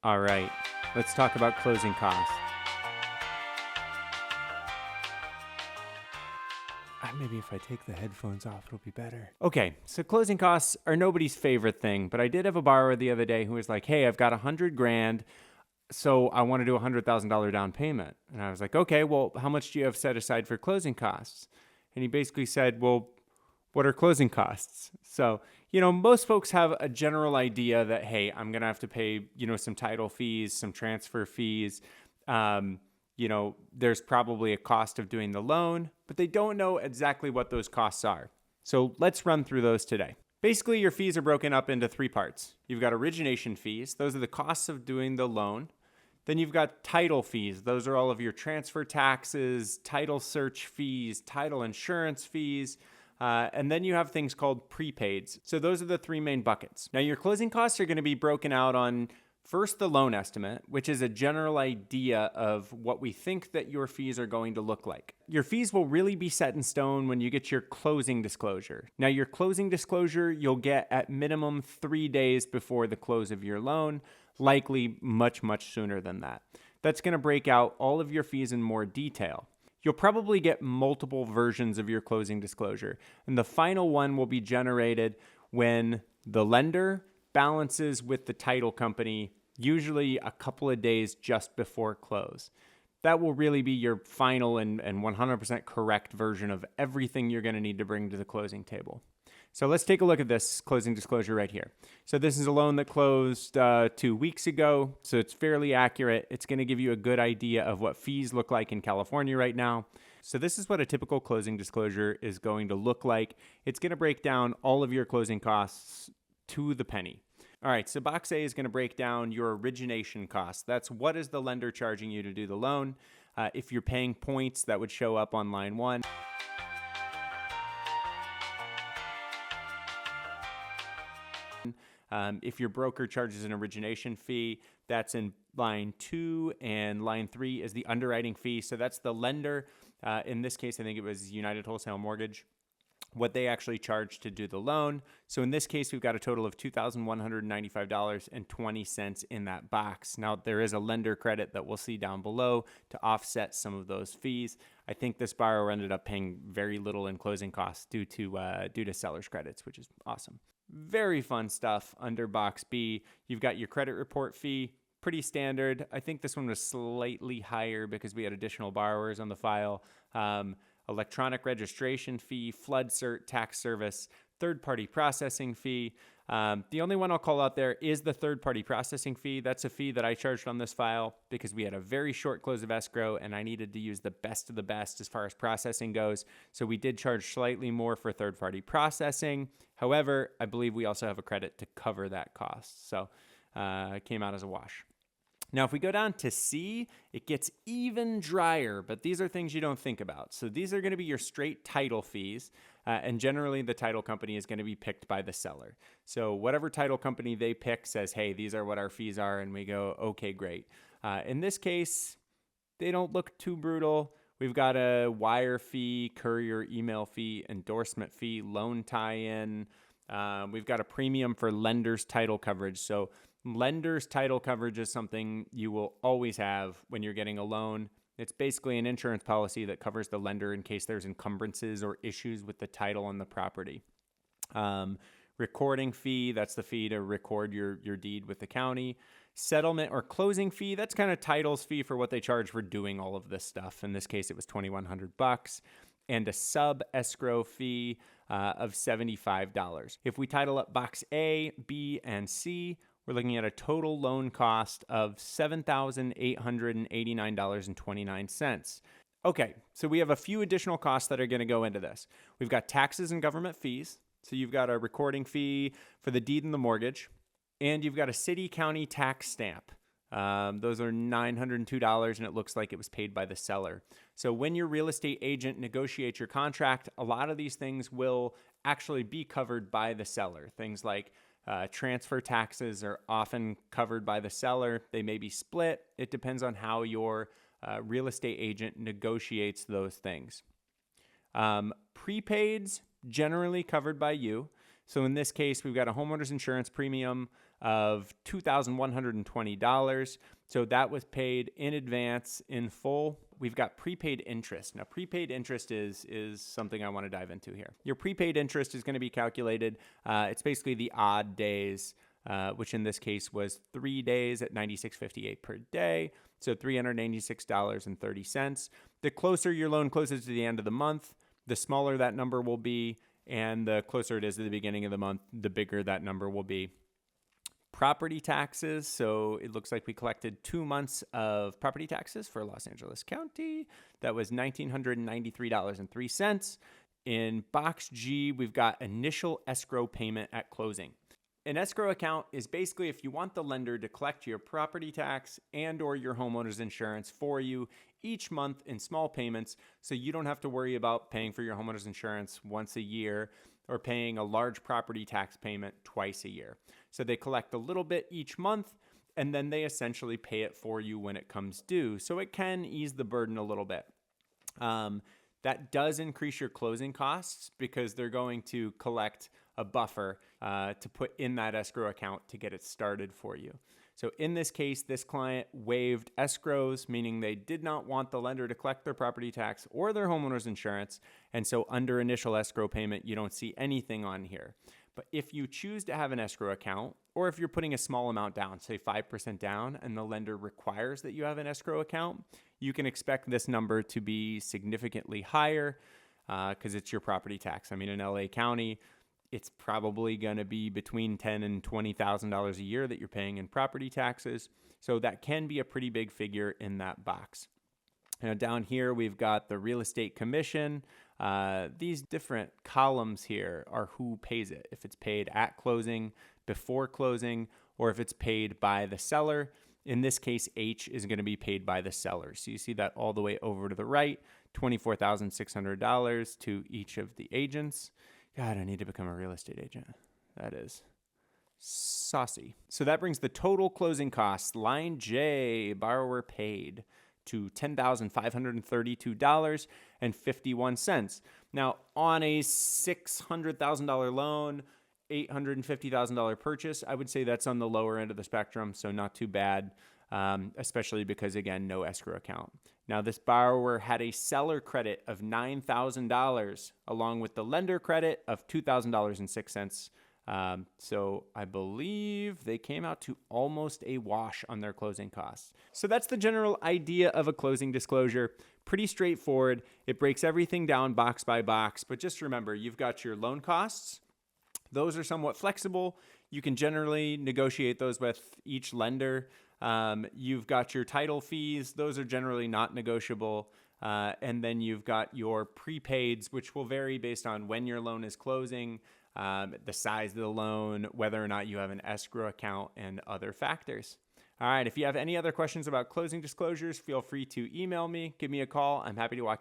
All right, let's talk about closing costs. Maybe if I take the headphones off, it'll be better. Okay, so closing costs are nobody's favorite thing, but I did have a borrower the other day who was like, "Hey, I've got 100 grand, so I want to do a $100,000 down payment." And I was like, "Okay, well, how much do you have set aside for closing costs?" And he basically said, "Well, what are closing costs?" So, most folks have a general idea that, hey, I'm going to have to pay, some title fees, some transfer fees. There's probably a cost of doing the loan, but they don't know exactly what those costs are. So let's run through those today. Basically, your fees are broken up into three parts. You've got origination fees. Those are the costs of doing the loan. Then you've got title fees. Those are all of your transfer taxes, title search fees, title insurance fees. And then you have things called prepaids. So those are the three main buckets. Now, your closing costs are going to be broken out on first the loan estimate, which is a general idea of what we think that your fees are going to look like. Your fees will really be set in stone when you get your closing disclosure. Now, your closing disclosure you'll get at minimum 3 days before the close of your loan, likely much, much sooner than that. That's going to break out all of your fees in more detail. You'll probably get multiple versions of your closing disclosure, and the final one will be generated when the lender balances with the title company, usually a couple of days just before close. That will really be your final and 100% correct version of everything you're going to need to bring to the closing table. So let's take a look at this closing disclosure right here. So this is a loan that closed 2 weeks ago, so it's fairly accurate. It's going to give you a good idea of what fees look like in California right now. So this is what a typical closing disclosure is going to look like. It's going to break down all of your closing costs to the penny. All right, so box A is going to break down your origination costs. That's what is the lender charging you to do the loan. If you're paying points, that would show up on line 1. If your broker charges an origination fee, that's in line 2, and line 3 is the underwriting fee. So that's the lender. In this case, I think it was United Wholesale Mortgage, what they actually charge to do the loan. So in this case, we've got a total of $2,195.20 in that box. Now, there is a lender credit that we'll see down below to offset some of those fees. I think this borrower ended up paying very little in closing costs due to seller's credits, which is awesome. Very fun stuff under box B. You've got your credit report fee, pretty standard. I think this one was slightly higher because we had additional borrowers on the file. Electronic registration fee, flood cert, tax service, third-party processing fee. The only one I'll call out there is the third-party processing fee. That's a fee that I charged on this file because we had a very short close of escrow and I needed to use the best of the best as far as processing goes. So we did charge slightly more for third-party processing. However, I believe we also have a credit to cover that cost. So it came out as a wash. Now, if we go down to C, it gets even drier, but these are things you don't think about. So these are going to be your straight title fees, and generally the title company is going to be picked by the seller. So whatever title company they pick says, hey, these are what our fees are, and we go, okay, great. In this case, they don't look too brutal. We've got a wire fee, courier email fee, endorsement fee, loan tie-in. We've got a premium for lender's title coverage. So lender's title coverage is something you will always have when you're getting a loan. It's basically an insurance policy that covers the lender in case there's encumbrances or issues with the title on the property. Recording fee, that's the fee to record your deed with the county. Settlement or closing fee, that's kind of title's fee for what they charge for doing all of this stuff. In this case, it was $2,100. And a sub escrow fee of $75. If we title up box A, B, and C, we're looking at a total loan cost of $7,889.29. Okay, so we have a few additional costs that are going to go into this. We've got taxes and government fees. So you've got a recording fee for the deed and the mortgage, and you've got a city county tax stamp. Those are $902, and it looks like it was paid by the seller. So when your real estate agent negotiates your contract, a lot of these things will actually be covered by the seller. Things like transfer taxes are often covered by the seller. They may be split. It depends on how your real estate agent negotiates those things. Prepaids, generally covered by you. So in this case, we've got a homeowner's insurance premium of $2,120. So that was paid in advance in full. We've got prepaid interest. Now, prepaid interest is something I want to dive into here. Your prepaid interest is going to be calculated. It's basically the odd days, which in this case was 3 days at $96.58 per day. So $396.30. The closer your loan closes to the end of the month, the smaller that number will be. And the closer it is to the beginning of the month, the bigger that number will be. Property taxes. So it looks like we collected 2 months of property taxes for Los Angeles County. That was $1,993.03. In box G, we've got initial escrow payment at closing. An escrow account is basically if you want the lender to collect your property tax and or your homeowner's insurance for you each month in small payments, so you don't have to worry about paying for your homeowner's insurance once a year or paying a large property tax payment twice a year. So they collect a little bit each month, and then they essentially pay it for you when it comes due. So it can ease the burden a little bit. That does increase your closing costs because they're going to collect a buffer to put in that escrow account to get it started for you. So in this case, this client waived escrows, meaning they did not want the lender to collect their property tax or their homeowner's insurance. And so under initial escrow payment, you don't see anything on here. But if you choose to have an escrow account, or if you're putting a small amount down, say 5% down, and the lender requires that you have an escrow account, you can expect this number to be significantly higher because it's your property tax. I mean, in LA County, it's probably going to be between $10,000 and $20,000 a year that you're paying in property taxes. So that can be a pretty big figure in that box. Now down here, we've got the real estate commission. These different columns here are who pays it. If it's paid at closing, before closing, or if it's paid by the seller. In this case, H is going to be paid by the seller. So you see that all the way over to the right, $24,600 to each of the agents. God, I need to become a real estate agent. That is saucy. So that brings the total closing costs, line J, borrower paid, to $10,532.51. Now, on a $600,000 loan, $850,000 purchase, I would say that's on the lower end of the spectrum, so not too bad, especially because, again, no escrow account. Now, this borrower had a seller credit of $9,000 along with the lender credit of $2,000.06. So I believe they came out to almost a wash on their closing costs. So that's the general idea of a closing disclosure. Pretty straightforward. It breaks everything down box by box, but just remember, you've got your loan costs. Those are somewhat flexible. You can generally negotiate those with each lender. You've got your title fees. Those are generally not negotiable. And then you've got your prepaids, which will vary based on when your loan is closing, the size of the loan, whether or not you have an escrow account, and other factors. All right, if you have any other questions about closing disclosures, feel free to email me, give me a call. I'm happy to walk